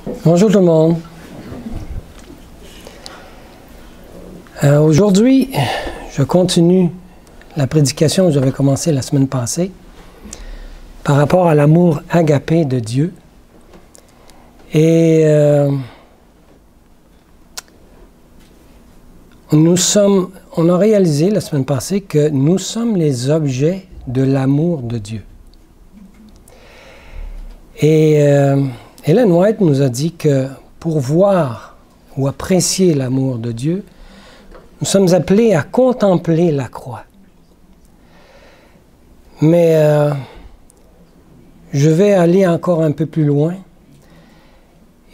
Bonjour tout le monde. Aujourd'hui, je continue la prédication que j'avais commencée la semaine passée par rapport à l'amour agapé de Dieu. Et on a réalisé la semaine passée que nous sommes les objets de l'amour de Dieu. Et Ellen White nous a dit que pour voir ou apprécier l'amour de Dieu, nous sommes appelés à contempler la croix. Mais je vais aller encore un peu plus loin.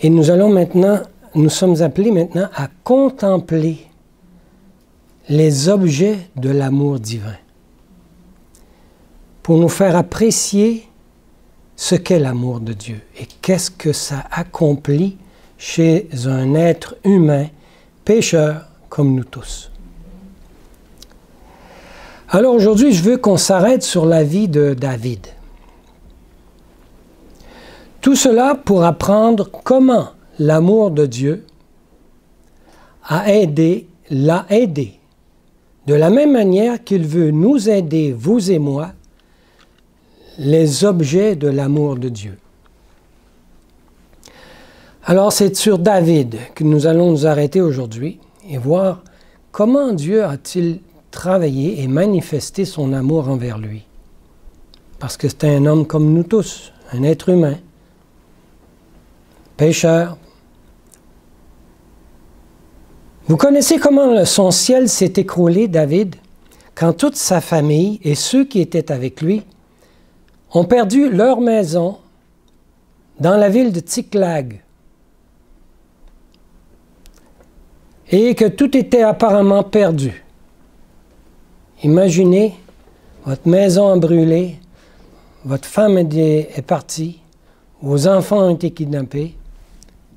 Et nous sommes appelés maintenant à contempler les objets de l'amour divin pour nous faire apprécier ce qu'est l'amour de Dieu et qu'est-ce que ça accomplit chez un être humain, pécheur comme nous tous. Alors aujourd'hui, je veux qu'on s'arrête sur la vie de David. Tout cela pour apprendre comment l'amour de Dieu l'a aidé, de la même manière qu'il veut nous aider, vous et moi, les objets de l'amour de Dieu. Alors c'est sur David que nous allons nous arrêter aujourd'hui et voir comment Dieu a-t-il travaillé et manifesté son amour envers lui. Parce que c'est un homme comme nous tous, un être humain, pécheur. Vous connaissez comment son ciel s'est écroulé, David, quand toute sa famille et ceux qui étaient avec lui ont perdu leur maison dans la ville de Tsiklag et que tout était apparemment perdu. Imaginez, votre maison a brûlé, votre femme est partie, vos enfants ont été kidnappés,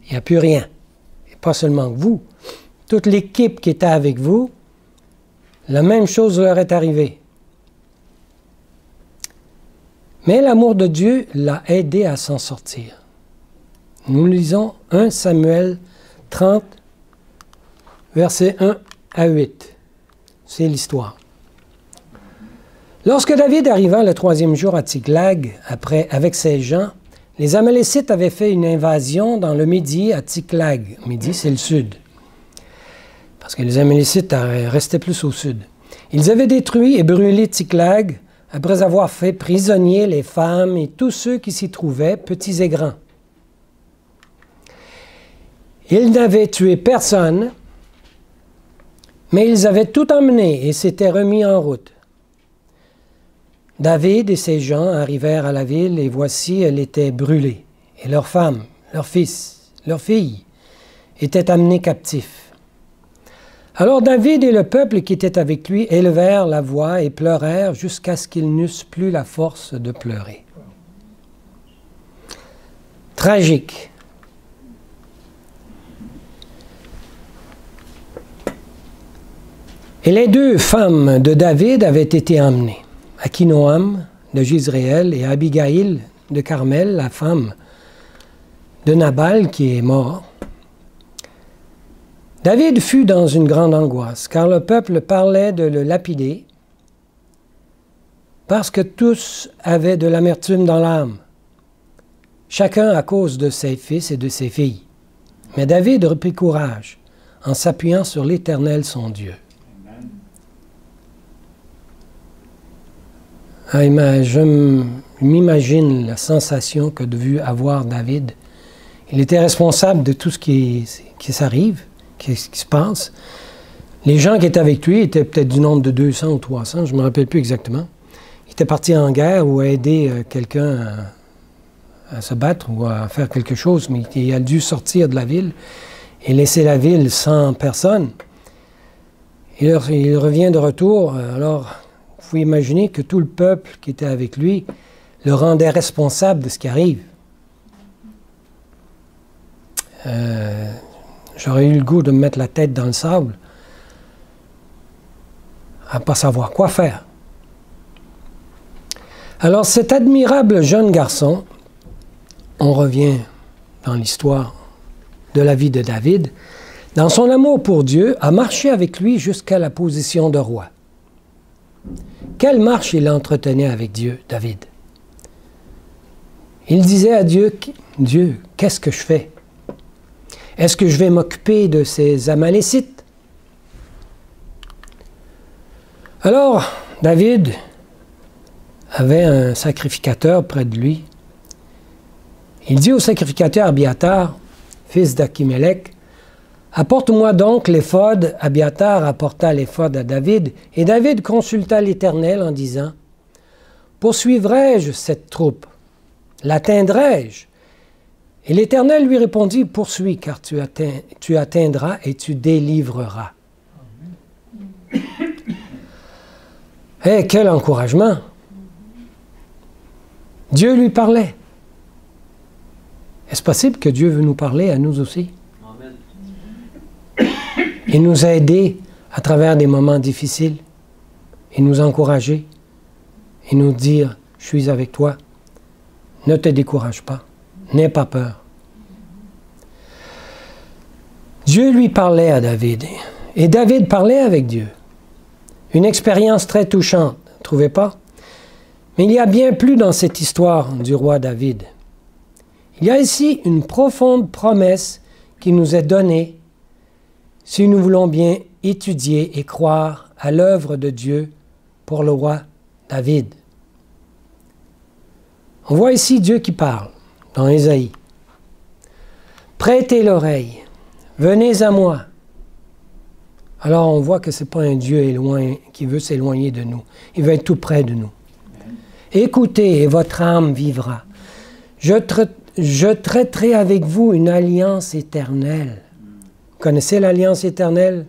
il n'y a plus rien. Et pas seulement vous, toute l'équipe qui était avec vous, la même chose leur est arrivée. Mais l'amour de Dieu l'a aidé à s'en sortir. Nous lisons 1 Samuel 30, versets 1 à 8. C'est l'histoire. Lorsque David arriva le 3e jour à Tsiklag, avec ses gens, les Amalécites avaient fait une invasion dans le Midi à Tsiklag. Midi, c'est le sud. Parce que les Amalécites restaient plus au sud. Ils avaient détruit et brûlé Tsiklag, après avoir fait prisonniers les femmes et tous ceux qui s'y trouvaient, petits et grands. Ils n'avaient tué personne, mais ils avaient tout emmené et s'étaient remis en route. David et ses gens arrivèrent à la ville et voici, elle était brûlée, et leurs femmes, leurs fils, leurs filles étaient amenés captifs. Alors David et le peuple qui était avec lui élevèrent la voix et pleurèrent jusqu'à ce qu'ils n'eussent plus la force de pleurer. Tragique. Et les 2 femmes de David avaient été emmenées, Akinoam de Jizréel et Abigail de Carmel, la femme de Nabal qui est mort. David fut dans une grande angoisse, car le peuple parlait de le lapider, parce que tous avaient de l'amertume dans l'âme, chacun à cause de ses fils et de ses filles. Mais David reprit courage, en s'appuyant sur l'Éternel son Dieu. Je m'imagine la sensation que devait avoir David. Il était responsable de tout ce qui s'arrive. Qu'est-ce qui se passe? Les gens qui étaient avec lui étaient peut-être du nombre de 200 ou 300, je ne me rappelle plus exactement. Il était parti en guerre ou à aider quelqu'un à se battre ou à faire quelque chose, mais il a dû sortir de la ville et laisser la ville sans personne. Il revient de retour, alors vous pouvez imaginer que tout le peuple qui était avec lui le rendait responsable de ce qui arrive. J'aurais eu le goût de me mettre la tête dans le sable à ne pas savoir quoi faire. Alors cet admirable jeune garçon, on revient dans l'histoire de la vie de David, dans son amour pour Dieu, a marché avec lui jusqu'à la position de roi. Quelle marche il entretenait avec Dieu, David? Il disait à Dieu, « Dieu, qu'est-ce que je fais? Est-ce que je vais m'occuper de ces Amalécites? » Alors, David avait un sacrificateur près de lui. Il dit au sacrificateur Abiatar, fils d'Achimélec, « Apporte-moi donc l'éphod. » Abiatar apporta l'éphod à David, et David consulta l'Éternel en disant, « Poursuivrai-je cette troupe? L'atteindrai-je? » Et l'Éternel lui répondit, « Poursuis, car tu atteindras et tu délivreras. » Eh, quel encouragement! Dieu lui parlait. Est-ce possible que Dieu veut nous parler à nous aussi? Amen. Et nous aider à travers des moments difficiles, et nous encourager, et nous dire, « Je suis avec toi. Ne te décourage pas. N'aie pas peur. » Dieu lui parlait à David, et David parlait avec Dieu. Une expérience très touchante, ne trouvez pas? Mais il y a bien plus dans cette histoire du roi David. Il y a ici une profonde promesse qui nous est donnée si nous voulons bien étudier et croire à l'œuvre de Dieu pour le roi David. On voit ici Dieu qui parle dans Ésaïe. « Prêtez l'oreille, venez à moi. » Alors on voit que ce n'est pas un Dieu qui veut s'éloigner de nous. Il veut être tout près de nous. Écoutez et votre âme vivra. Je traiterai avec vous une alliance éternelle. Vous connaissez l'alliance éternelle?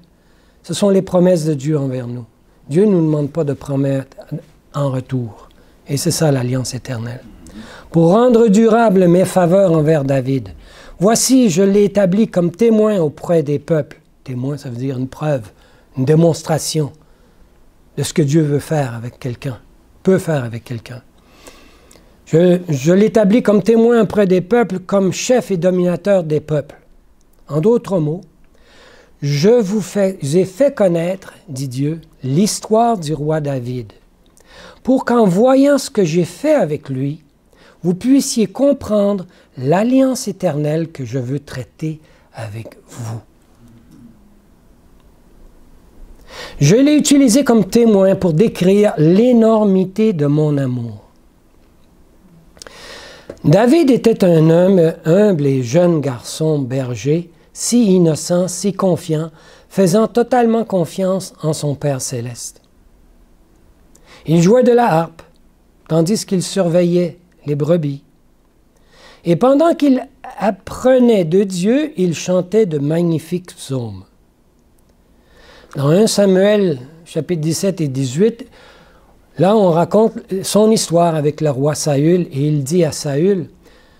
Ce sont les promesses de Dieu envers nous. Dieu ne nous demande pas de promettre en retour. Et c'est ça l'alliance éternelle. Pour rendre durable mes faveurs envers David. Voici, je l'ai établi comme témoin auprès des peuples. Témoin, ça veut dire une preuve, une démonstration de ce que Dieu veut faire avec quelqu'un, peut faire avec quelqu'un. Je l'établis comme témoin auprès des peuples, comme chef et dominateur des peuples. En d'autres mots, j'ai fait connaître, dit Dieu, l'histoire du roi David, pour qu'en voyant ce que j'ai fait avec lui, vous puissiez comprendre l'alliance éternelle que je veux traiter avec vous. Je l'ai utilisé comme témoin pour décrire l'énormité de mon amour. David était un homme humble et jeune garçon berger, si innocent, si confiant, faisant totalement confiance en son Père céleste. Il jouait de la harpe, tandis qu'il surveillait les brebis. Et pendant qu'il apprenait de Dieu, il chantait de magnifiques psaumes. Dans 1 Samuel, chapitre 17 et 18, là, on raconte son histoire avec le roi Saül, et il dit à Saül,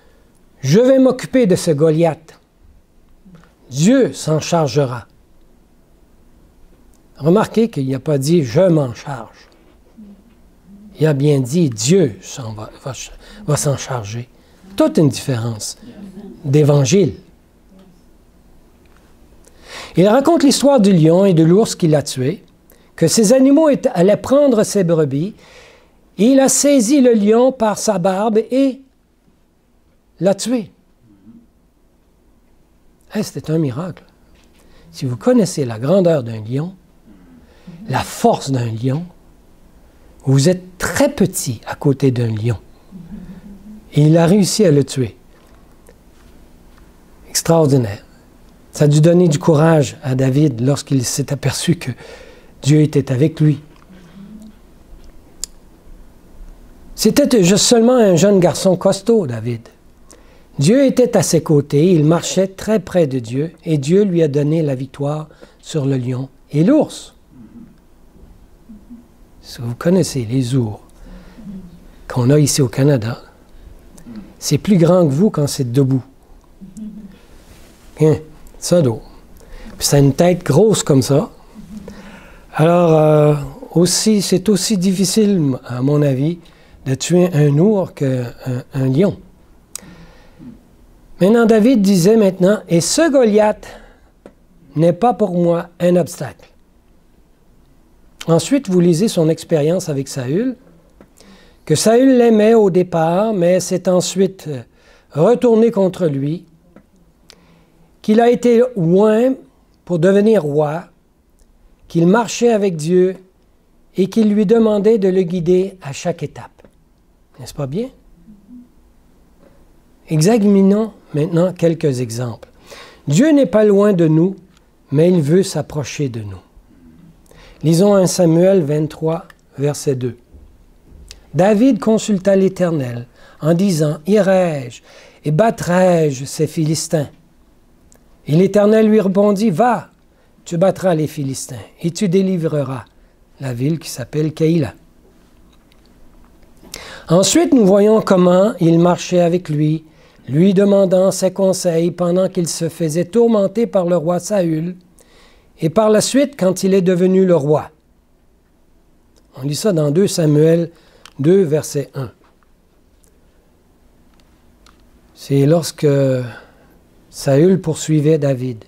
« Je vais m'occuper de ce Goliath. Dieu s'en chargera. » Remarquez qu'il n'a pas dit « je m'en charge ». Il a bien dit « Dieu va s'en charger ». Toute une différence d'évangile. Il raconte l'histoire du lion et de l'ours qu'il a tué, que ces animaux allaient prendre ses brebis, et il a saisi le lion par sa barbe et l'a tué. C'était un miracle. Si vous connaissez la grandeur d'un lion, la force d'un lion, vous êtes très petit à côté d'un lion. Et il a réussi à le tuer. Extraordinaire. Ça a dû donner du courage à David lorsqu'il s'est aperçu que Dieu était avec lui. C'était juste seulement un jeune garçon costaud, David. Dieu était à ses côtés, il marchait très près de Dieu, et Dieu lui a donné la victoire sur le lion et l'ours. Si vous connaissez les ours qu'on a ici au Canada, c'est plus grand que vous quand c'est debout. Hein, ça d'eau. Puis ça a une tête grosse comme ça. Alors, c'est aussi difficile, à mon avis, de tuer un ours qu'un lion. Maintenant, David disait maintenant, « Et ce Goliath n'est pas pour moi un obstacle. » Ensuite, vous lisez son expérience avec Saül, que Saül l'aimait au départ, mais s'est ensuite retourné contre lui, qu'il a été loin pour devenir roi, qu'il marchait avec Dieu et qu'il lui demandait de le guider à chaque étape. N'est-ce pas bien? Examinons maintenant quelques exemples. Dieu n'est pas loin de nous, mais il veut s'approcher de nous. Lisons 1 Samuel 23, verset 2. David consulta l'Éternel en disant, « Irai-je et battrai-je ces Philistins? » Et l'Éternel lui répondit, « Va, tu battras les Philistins et tu délivreras la ville qui s'appelle Keïla. » Ensuite, nous voyons comment il marchait avec lui, lui demandant ses conseils pendant qu'il se faisait tourmenter par le roi Saül, et par la suite, quand il est devenu le roi. On lit ça dans 2 Samuel 2, verset 1. C'est lorsque Saül poursuivait David.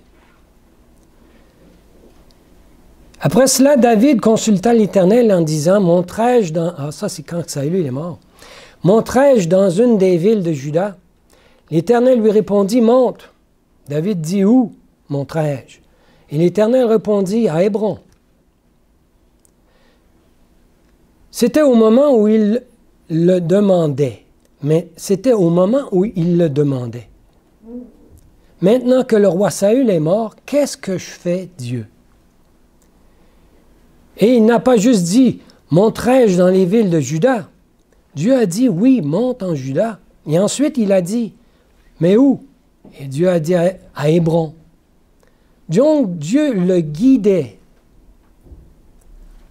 Après cela, David consulta l'Éternel en disant, « Monterai-je dans... » Ah, ça c'est quand Saül est mort. « Monterai-je dans une des villes de Juda? » L'Éternel lui répondit, « Monte. » David dit, « Où monterai-je? » Et l'Éternel répondit, « À Hébron. » C'était au moment où il le demandait. Mais c'était au moment où il le demandait. Maintenant que le roi Saül est mort, qu'est-ce que je fais, Dieu? Et il n'a pas juste dit, « Monterai-je dans les villes de Juda? » Dieu a dit, « Oui, monte en Juda. » Et ensuite, il a dit, « Mais où? » Et Dieu a dit, « À Hébron. » Donc, Dieu le guidait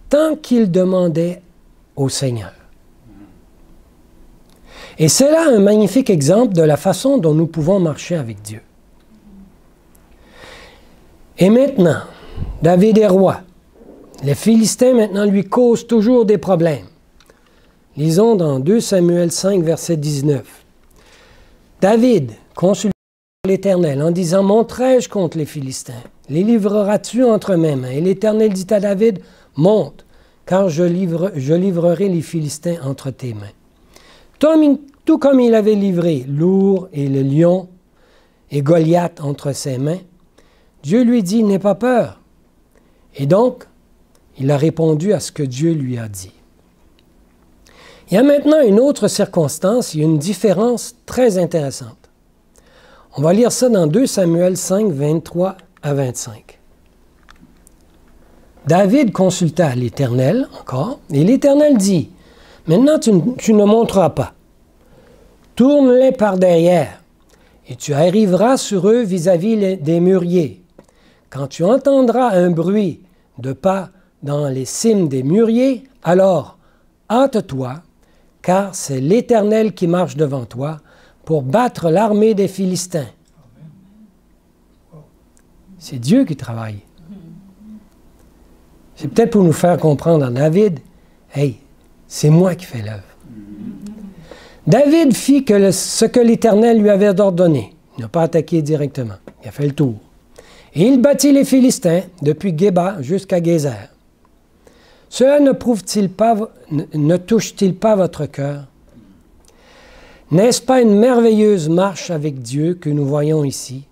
tant qu'il demandait au Seigneur. Et c'est là un magnifique exemple de la façon dont nous pouvons marcher avec Dieu. Et maintenant, David est roi. Les Philistins, maintenant, lui causent toujours des problèmes. Lisons dans 2 Samuel 5, verset 19. David consulta l'Éternel en disant, « Monterai-je contre les Philistins? Les livreras-tu entre mes mains? » Et l'Éternel dit à David, « Monte, car je livrerai les Philistins entre tes mains. » Tout comme il avait livré l'ours et le lion et Goliath entre ses mains, Dieu lui dit, « N'aie pas peur. » Et donc, il a répondu à ce que Dieu lui a dit. Il y a maintenant une autre circonstance, il y a une différence très intéressante. On va lire ça dans 2 Samuel 5, 23 à 25. David consulta l'Éternel encore, et l'Éternel dit, « Maintenant tu ne monteras pas. Tourne-les par derrière, et tu arriveras sur eux vis-à-vis des mûriers. Quand tu entendras un bruit de pas dans les cimes des mûriers, alors hâte-toi, car c'est l'Éternel qui marche devant toi pour battre l'armée des Philistins. » C'est Dieu qui travaille. C'est peut-être pour nous faire comprendre à David, « Hey, c'est moi qui fais l'œuvre. » David fit ce que l'Éternel lui avait ordonné. Il n'a pas attaqué directement. Il a fait le tour. Et il battit les Philistins depuis Géba jusqu'à Gézer. Cela ne touche-t-il pas votre cœur? N'est-ce pas une merveilleuse marche avec Dieu que nous voyons ici?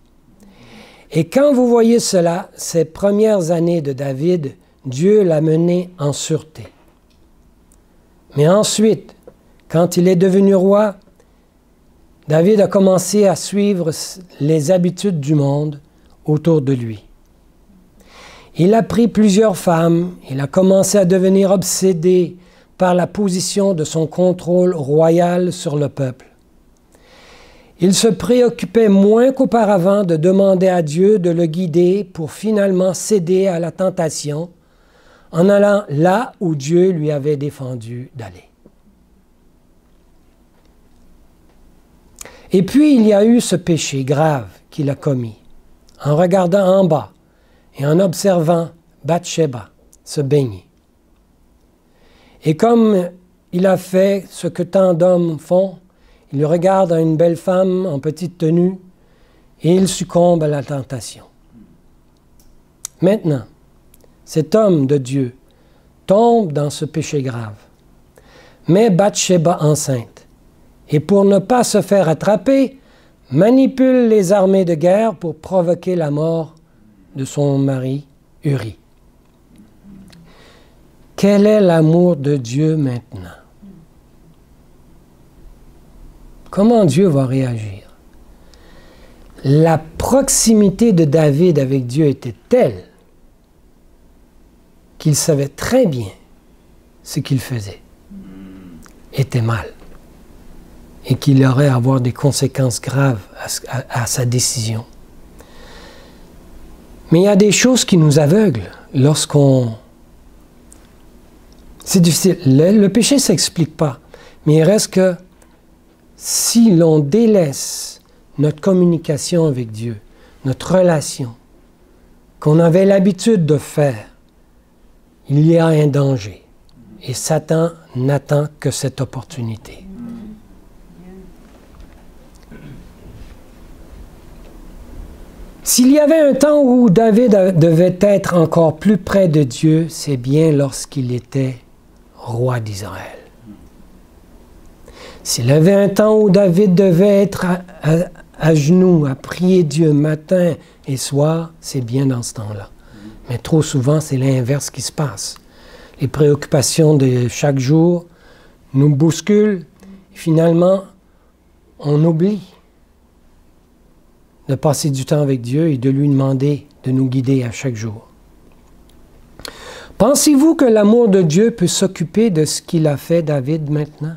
Et quand vous voyez cela, ces premières années de David, Dieu l'a mené en sûreté. Mais ensuite, quand il est devenu roi, David a commencé à suivre les habitudes du monde autour de lui. Il a pris plusieurs femmes, il a commencé à devenir obsédé par la position de son contrôle royal sur le peuple. Il se préoccupait moins qu'auparavant de demander à Dieu de le guider pour finalement céder à la tentation en allant là où Dieu lui avait défendu d'aller. Et puis il y a eu ce péché grave qu'il a commis en regardant en bas et en observant Bathsheba se baigner. Et comme il a fait ce que tant d'hommes font, il regarde une belle femme en petite tenue et il succombe à la tentation. Maintenant, cet homme de Dieu tombe dans ce péché grave. Mais Bathsheba enceinte, et pour ne pas se faire attraper, manipule les armées de guerre pour provoquer la mort de son mari Uri. Quel est l'amour de Dieu maintenant? Comment Dieu va réagir? La proximité de David avec Dieu était telle qu'il savait très bien ce qu'il faisait était mal et qu'il aurait à avoir des conséquences graves à sa décision. Mais il y a des choses qui nous aveuglent lorsqu'on... C'est difficile. Le péché ne s'explique pas, mais il reste que si l'on délaisse notre communication avec Dieu, notre relation, qu'on avait l'habitude de faire, il y a un danger. Et Satan n'attend que cette opportunité. S'il y avait un temps où David devait être encore plus près de Dieu, c'est bien lorsqu'il était roi d'Israël. S'il y avait un temps où David devait être à genoux, à prier Dieu matin et soir, c'est bien dans ce temps-là. Mais trop souvent, c'est l'inverse qui se passe. Les préoccupations de chaque jour nous bousculent. Finalement, on oublie de passer du temps avec Dieu et de lui demander de nous guider à chaque jour. Pensez-vous que l'amour de Dieu peut s'occuper de ce qu'il a fait David maintenant?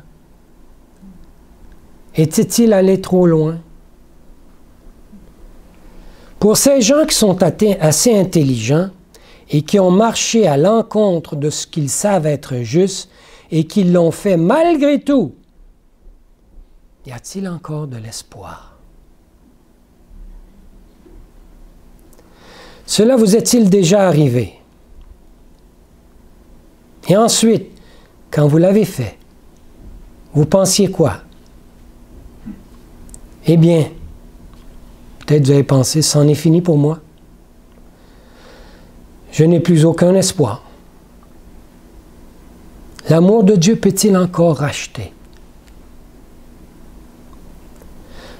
Était-il allé trop loin? Pour ces gens qui sont assez intelligents et qui ont marché à l'encontre de ce qu'ils savent être juste et qui l'ont fait malgré tout, y a-t-il encore de l'espoir? Cela vous est-il déjà arrivé? Et ensuite, quand vous l'avez fait, vous pensiez quoi? Eh bien, peut-être vous avez pensé, c'en est fini pour moi. Je n'ai plus aucun espoir. L'amour de Dieu peut-il encore racheter?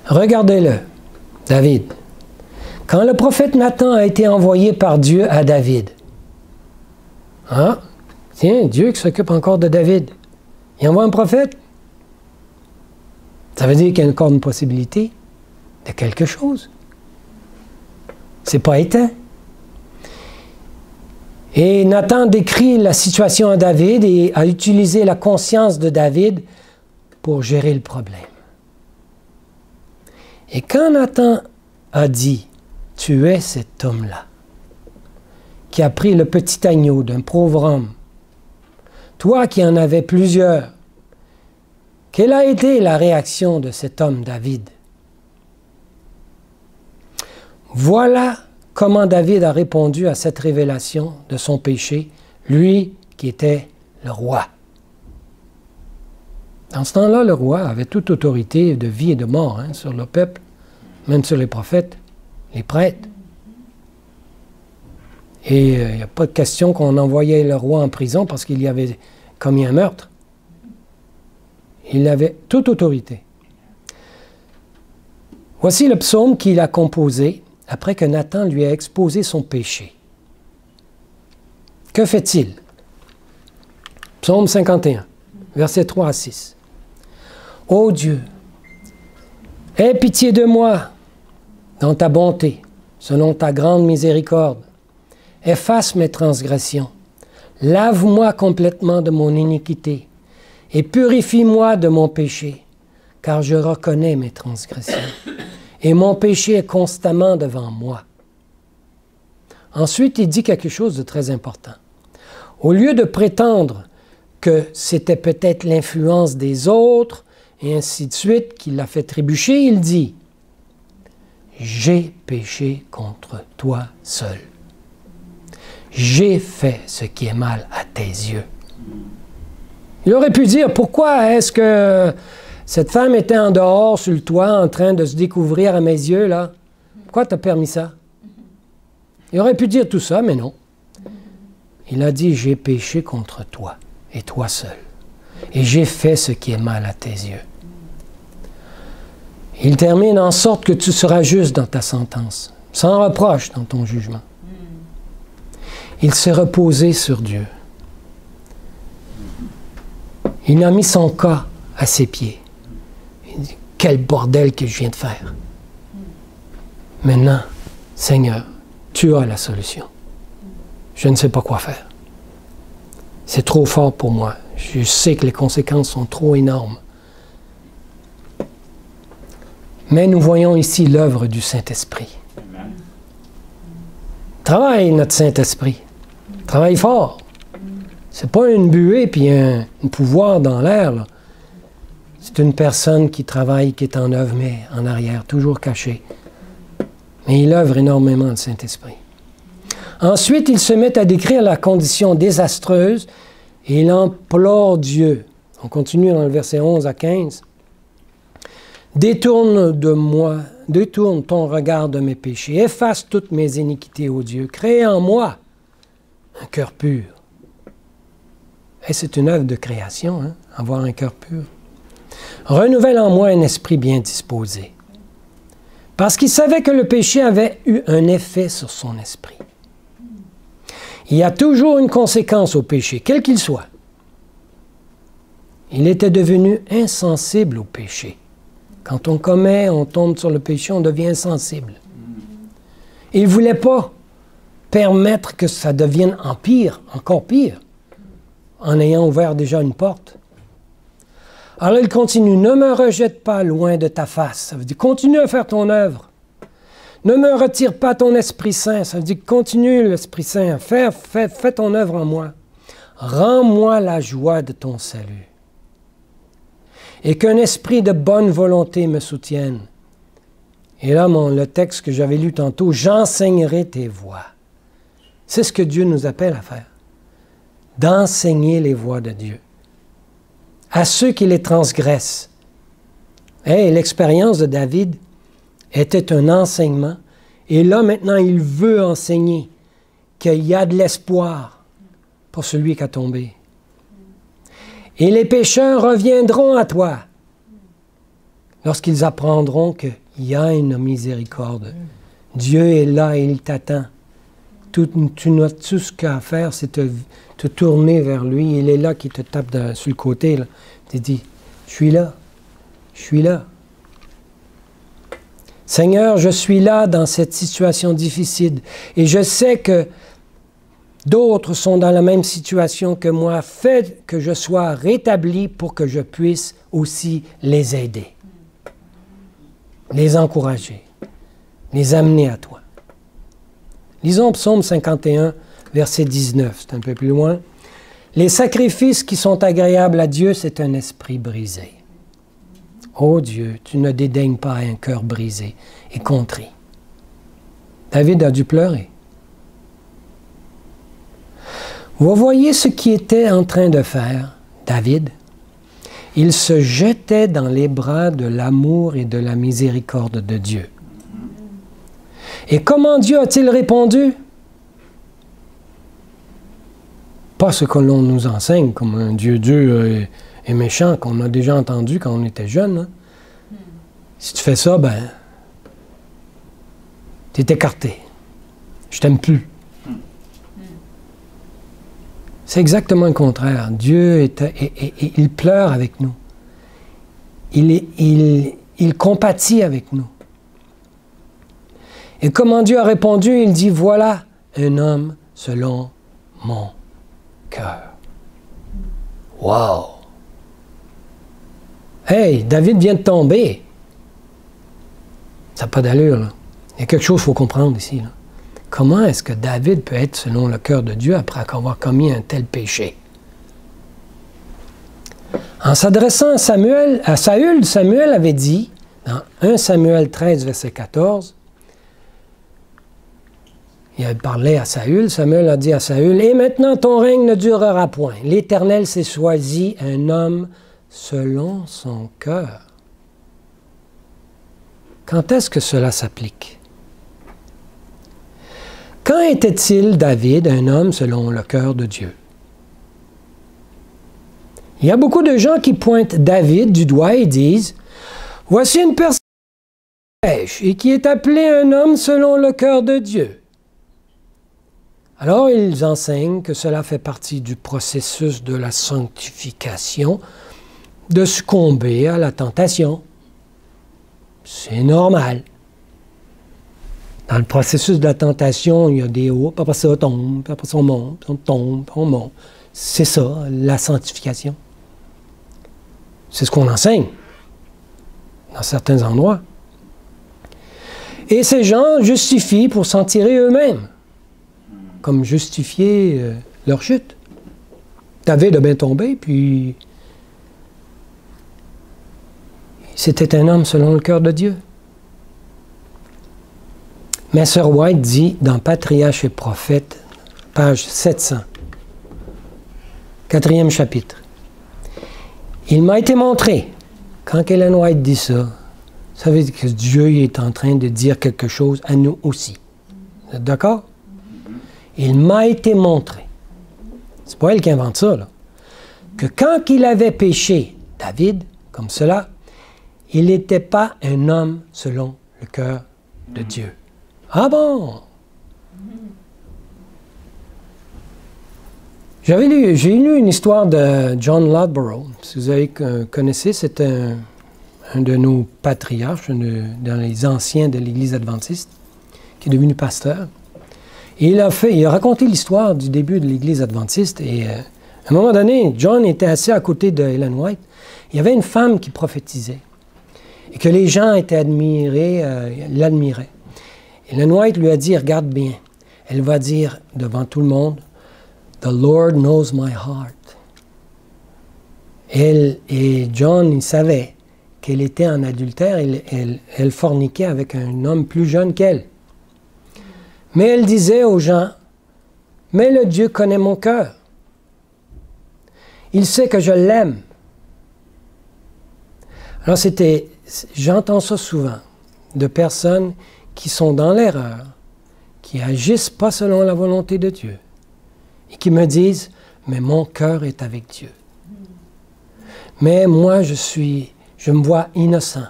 Regardez-le, David. Quand le prophète Nathan a été envoyé par Dieu à David, ah, tiens, Dieu qui s'occupe encore de David, il envoie un prophète. Ça veut dire qu'il y a encore une possibilité de quelque chose. C'est pas éteint. Et Nathan décrit la situation à David et a utilisé la conscience de David pour gérer le problème. Et quand Nathan a dit « Tu es cet homme-là, qui a pris le petit agneau d'un pauvre homme, toi qui en avais plusieurs, quelle a été la réaction de cet homme David? » Voilà comment David a répondu à cette révélation de son péché, lui qui était le roi. Dans ce temps-là, le roi avait toute autorité de vie et de mort sur le peuple, même sur les prophètes, les prêtres. Et il n'y a pas de question qu'on envoyait le roi en prison parce qu'il y avait commis un meurtre. Il avait toute autorité. Voici le psaume qu'il a composé après que Nathan lui a exposé son péché. Que fait-il? Psaume 51, versets 3 à 6. « Ô Dieu, aie pitié de moi dans ta bonté, selon ta grande miséricorde. Efface mes transgressions. Lave-moi complètement de mon iniquité et purifie-moi de mon péché, car je reconnais mes transgressions. Et mon péché est constamment devant moi. » Ensuite, il dit quelque chose de très important. Au lieu de prétendre que c'était peut-être l'influence des autres, et ainsi de suite, qui l'a fait trébucher, il dit « J'ai péché contre toi seul. J'ai fait ce qui est mal à tes yeux. » Il aurait pu dire « Pourquoi est-ce que cette femme était en dehors, sur le toit, en train de se découvrir à mes yeux, là? Pourquoi tu as permis ça? Il aurait pu dire tout ça, mais non. Il a dit, j'ai péché contre toi et toi seul. Et j'ai fait ce qui est mal à tes yeux. Il termine en sorte que tu seras juste dans ta sentence, sans reproche dans ton jugement. Il s'est reposé sur Dieu. Il a mis son cas à ses pieds. Il dit, quel bordel que je viens de faire. Maintenant, Seigneur, tu as la solution. Je ne sais pas quoi faire. C'est trop fort pour moi. Je sais que les conséquences sont trop énormes. Mais nous voyons ici l'œuvre du Saint-Esprit. Travaille notre Saint-Esprit. Travaille fort. C'est pas une buée puis un pouvoir dans l'air. C'est une personne qui travaille, qui est en œuvre, mais en arrière, toujours cachée. Mais il œuvre énormément, le Saint-Esprit. Ensuite, il se met à décrire la condition désastreuse et il implore Dieu. On continue dans le verset 11 à 15. Détourne de moi, détourne ton regard de mes péchés, efface toutes mes iniquités, ô Dieu, crée en moi un cœur pur. Et c'est une œuvre de création, hein, avoir un cœur pur. Renouvelle en moi un esprit bien disposé. Parce qu'il savait que le péché avait eu un effet sur son esprit. Il y a toujours une conséquence au péché, quel qu'il soit. Il était devenu insensible au péché. Quand on commet, on tombe sur le péché, on devient insensible. Il ne voulait pas permettre que ça devienne encore pire, en ayant ouvert déjà une porte. Alors il continue, ne me rejette pas loin de ta face. Ça veut dire, continue à faire ton œuvre. Ne me retire pas ton Esprit Saint. Ça veut dire, continue l'Esprit Saint. Fais ton œuvre en moi. Rends-moi la joie de ton salut. Et qu'un esprit de bonne volonté me soutienne. Et là, le texte que j'avais lu tantôt, j'enseignerai tes voies. C'est ce que Dieu nous appelle à faire. D'enseigner les voies de Dieu. À ceux qui les transgressent. Hey, l'expérience de David était un enseignement. Et là, maintenant, il veut enseigner qu'il y a de l'espoir pour celui qui a tombé. Et les pécheurs reviendront à toi lorsqu'ils apprendront qu'il y a une miséricorde. Dieu est là et il t'attend. Tout ce qu'il a à faire, c'est te tourner vers lui. Il est là qui te tape sur le côté. Là. Tu te dis, je suis là, je suis là. Seigneur, je suis là dans cette situation difficile et je sais que d'autres sont dans la même situation que moi. Fais que je sois rétabli pour que je puisse aussi les aider, les encourager, les amener à toi. Lisons Psaume 51, verset 19, c'est un peu plus loin. Les sacrifices qui sont agréables à Dieu, c'est un esprit brisé. Ô Dieu, tu ne dédaignes pas un cœur brisé et contrit. David a dû pleurer. Vous voyez ce qu'il était en train de faire, David? Il se jetait dans les bras de l'amour et de la miséricorde de Dieu. Et comment Dieu a-t-il répondu? Pas ce que l'on nous enseigne comme un Dieu est méchant, qu'on a déjà entendu quand on était jeune. Hein? Si tu fais ça, ben, tu es écarté. Je t'aime plus. C'est exactement le contraire. Dieu, il pleure avec nous. Il compatit avec nous. Et comment Dieu a répondu? Il dit, voilà un homme selon mon cœur. Wow! Hey, David vient de tomber. Ça n'a pas d'allure, là. Il y a quelque chose qu'il faut comprendre ici, là. Comment est-ce que David peut être selon le cœur de Dieu après avoir commis un tel péché? En s'adressant à Saül, Samuel avait dit, dans 1 Samuel 13, verset 14, il avait parlé à Saül, Samuel a dit à Saül, « Et maintenant ton règne ne durera point. L'Éternel s'est choisi un homme selon son cœur. » Quand est-ce que cela s'applique? Quand était-il David un homme selon le cœur de Dieu? Il y a beaucoup de gens qui pointent David du doigt et disent, « Voici une personne qui pêche et qui est appelé un homme selon le cœur de Dieu. » Alors ils enseignent que cela fait partie du processus de la sanctification, de succomber à la tentation. C'est normal. Dans le processus de la tentation, il y a des hauts, puis après ça, on tombe, puis après ça, on monte, puis on tombe, puis on monte. C'est ça, la sanctification. C'est ce qu'on enseigne dans certains endroits. Et ces gens justifient pour s'en tirer eux-mêmes, comme justifier leur chute. David a bien tombé, puis c'était un homme selon le cœur de Dieu. Mais Sir White dit dans Patriarches et Prophètes, page 700, 4e chapitre, « Il m'a été montré, quand Ellen White dit ça, ça veut dire que Dieu est en train de dire quelque chose à nous aussi. Vous êtes d'accord? Il m'a été montré, c'est pas elle qui invente ça, là, que quand il avait péché, David, comme cela, il n'était pas un homme selon le cœur de Dieu. » Ah bon? J'ai lu une histoire de John Loughborough. Si vous connaissez, c'est un de nos patriarches, dans les anciens de l'Église adventiste, qui est devenu pasteur. Et il a raconté l'histoire du début de l'Église adventiste. Et à un moment donné, John était assis à côté de Ellen White. Il y avait une femme qui prophétisait. Et que les gens étaient admirés, l'admiraient. Ellen White lui a dit, regarde bien, elle va dire devant tout le monde, « The Lord knows my heart ». Et John, il savait qu'elle était en adultère, elle forniquait avec un homme plus jeune qu'elle. Mais elle disait aux gens, « Mais le Dieu connaît mon cœur. Il sait que je l'aime. » Alors j'entends ça souvent, de personnes qui sont dans l'erreur, qui agissent pas selon la volonté de Dieu, et qui me disent, mais mon cœur est avec Dieu. Mais moi, je me vois innocent,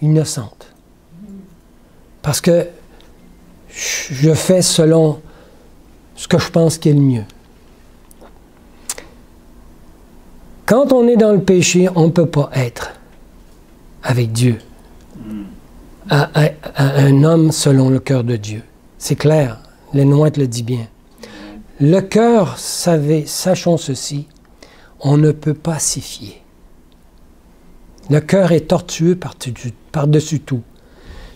innocente, parce que je fais selon ce que je pense qui est le mieux. Quand on est dans le péché, on ne peut pas être avec Dieu. À un homme selon le cœur de Dieu. C'est clair, Ellen White le dit bien. Le cœur, sachons ceci, on ne peut pas s'y fier. Le cœur est tortueux par-dessus tout.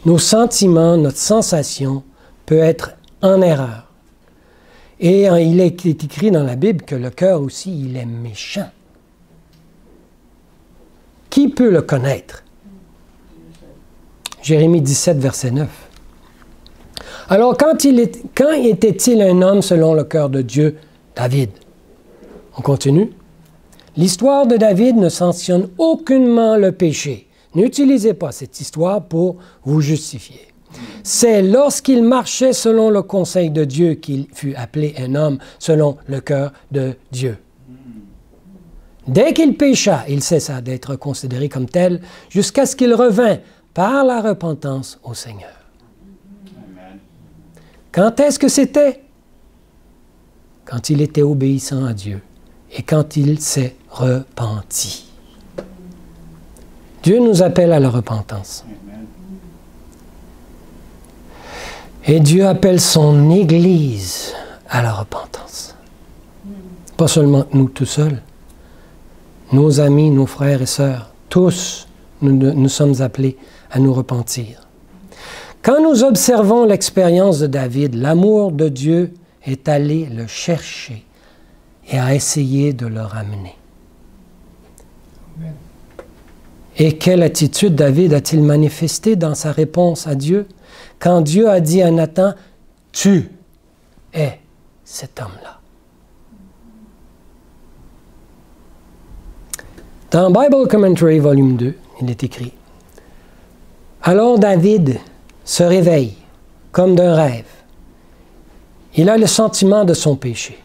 Nos sentiments, notre sensation peut être en erreur. Et il est écrit dans la Bible que le cœur aussi, il est méchant. Qui peut le connaître? Jérémie 17, verset 9. Alors, quand était-il un homme selon le cœur de Dieu? David. On continue. L'histoire de David ne sanctionne aucunement le péché. N'utilisez pas cette histoire pour vous justifier. C'est lorsqu'il marchait selon le conseil de Dieu qu'il fut appelé un homme selon le cœur de Dieu. Dès qu'il pécha, il cessa d'être considéré comme tel jusqu'à ce qu'il revint par la repentance au Seigneur. Amen. Quand est-ce que c'était? Quand il était obéissant à Dieu et quand il s'est repenti. Dieu nous appelle à la repentance. Amen. Et Dieu appelle son Église à la repentance. Pas seulement nous tout seuls. Nos amis, nos frères et sœurs, tous, nous sommes appelés à nous repentir. Quand nous observons l'expérience de David, l'amour de Dieu est allé le chercher et a essayé de le ramener. Amen. Et quelle attitude David a-t-il manifesté dans sa réponse à Dieu quand Dieu a dit à Nathan, « Tu es cet homme-là ». Dans Bible Commentary, volume 2, il est écrit, « Alors David se réveille comme d'un rêve. Il a le sentiment de son péché.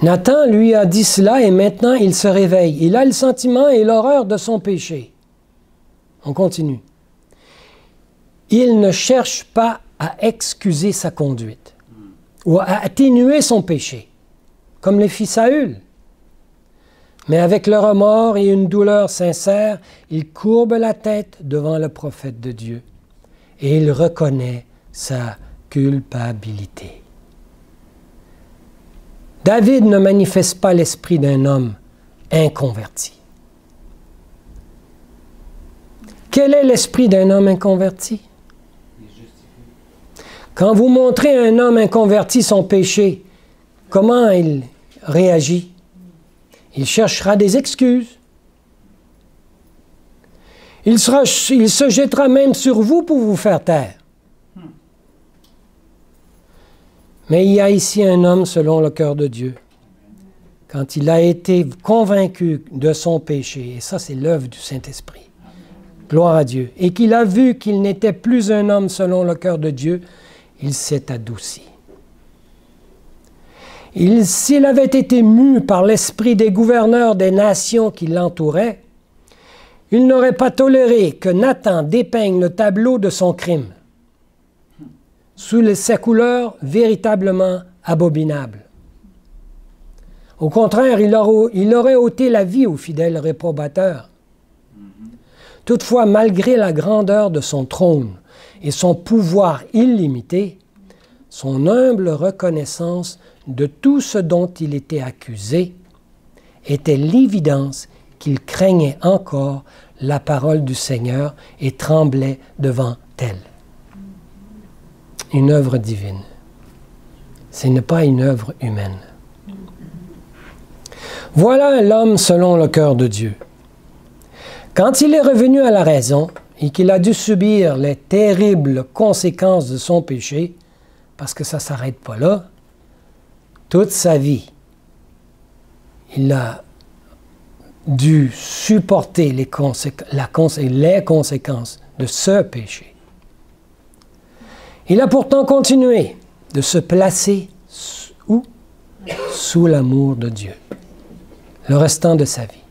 Nathan lui a dit cela et maintenant il se réveille. Il a le sentiment et l'horreur de son péché. On continue. Il ne cherche pas à excuser sa conduite ou à atténuer son péché, comme les fit Saül. Mais avec le remords et une douleur sincère, il courbe la tête devant le prophète de Dieu et il reconnaît sa culpabilité. David ne manifeste pas l'esprit d'un homme inconverti. Quel est l'esprit d'un homme inconverti? Quand vous montrez à un homme inconverti son péché, comment il réagit? Il cherchera des excuses. Il se jettera même sur vous pour vous faire taire. Mais il y a ici un homme selon le cœur de Dieu. Quand il a été convaincu de son péché, et ça c'est l'œuvre du Saint-Esprit, gloire à Dieu, et qu'il a vu qu'il n'était plus un homme selon le cœur de Dieu, il s'est adouci. S'il avait été mu par l'esprit des gouverneurs des nations qui l'entouraient, il n'aurait pas toléré que Nathan dépeigne le tableau de son crime sous sa couleur véritablement abominable. Au contraire, il aurait ôté la vie au fidèle réprobateur. Toutefois, malgré la grandeur de son trône et son pouvoir illimité, son humble reconnaissance de tout ce dont il était accusé était l'évidence qu'il craignait encore la parole du Seigneur et tremblait devant elle. Une œuvre divine. Ce n'est pas une œuvre humaine. Voilà l'homme selon le cœur de Dieu. Quand il est revenu à la raison et qu'il a dû subir les terribles conséquences de son péché, parce que ça ne s'arrête pas là, toute sa vie, il a dû supporter les conséquences de ce péché. Il a pourtant continué de se placer où? Sous l'amour de Dieu, le restant de sa vie.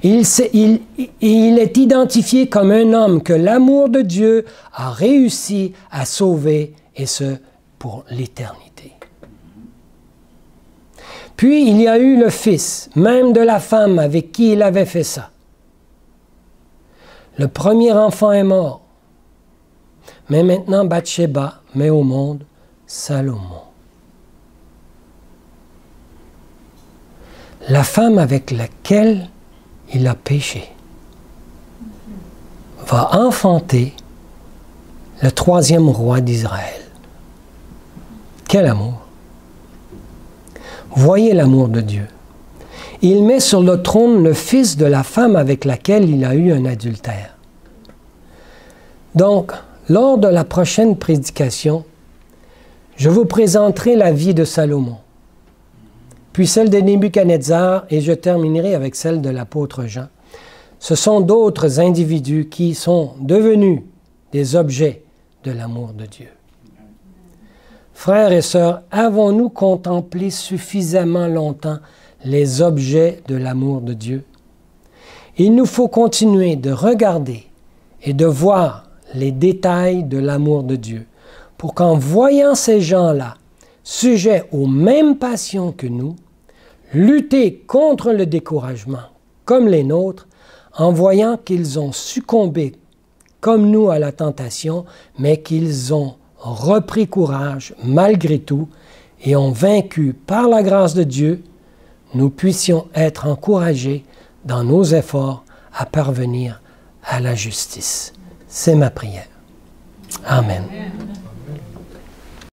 Il est identifié comme un homme que l'amour de Dieu a réussi à sauver, et ce, pour l'éternité. Puis il y a eu le fils, même de la femme avec qui il avait fait ça. Le premier enfant est mort. Mais maintenant, Bathsheba met au monde Salomon. La femme avec laquelle il a péché va enfanter le troisième roi d'Israël. Quel amour! Voyez l'amour de Dieu. Il met sur le trône le fils de la femme avec laquelle il a eu un adultère. Donc, lors de la prochaine prédication, je vous présenterai la vie de Salomon, puis celle de Nebuchadnezzar, et je terminerai avec celle de l'apôtre Jean. Ce sont d'autres individus qui sont devenus des objets de l'amour de Dieu. Frères et sœurs, avons-nous contemplé suffisamment longtemps les objets de l'amour de Dieu? Il nous faut continuer de regarder et de voir les détails de l'amour de Dieu, pour qu'en voyant ces gens-là, sujets aux mêmes passions que nous, lutter contre le découragement, comme les nôtres, en voyant qu'ils ont succombé, comme nous, à la tentation, mais qu'ils ont repris courage malgré tout et ont vaincu par la grâce de Dieu, nous puissions être encouragés dans nos efforts à parvenir à la justice. C'est ma prière. Amen.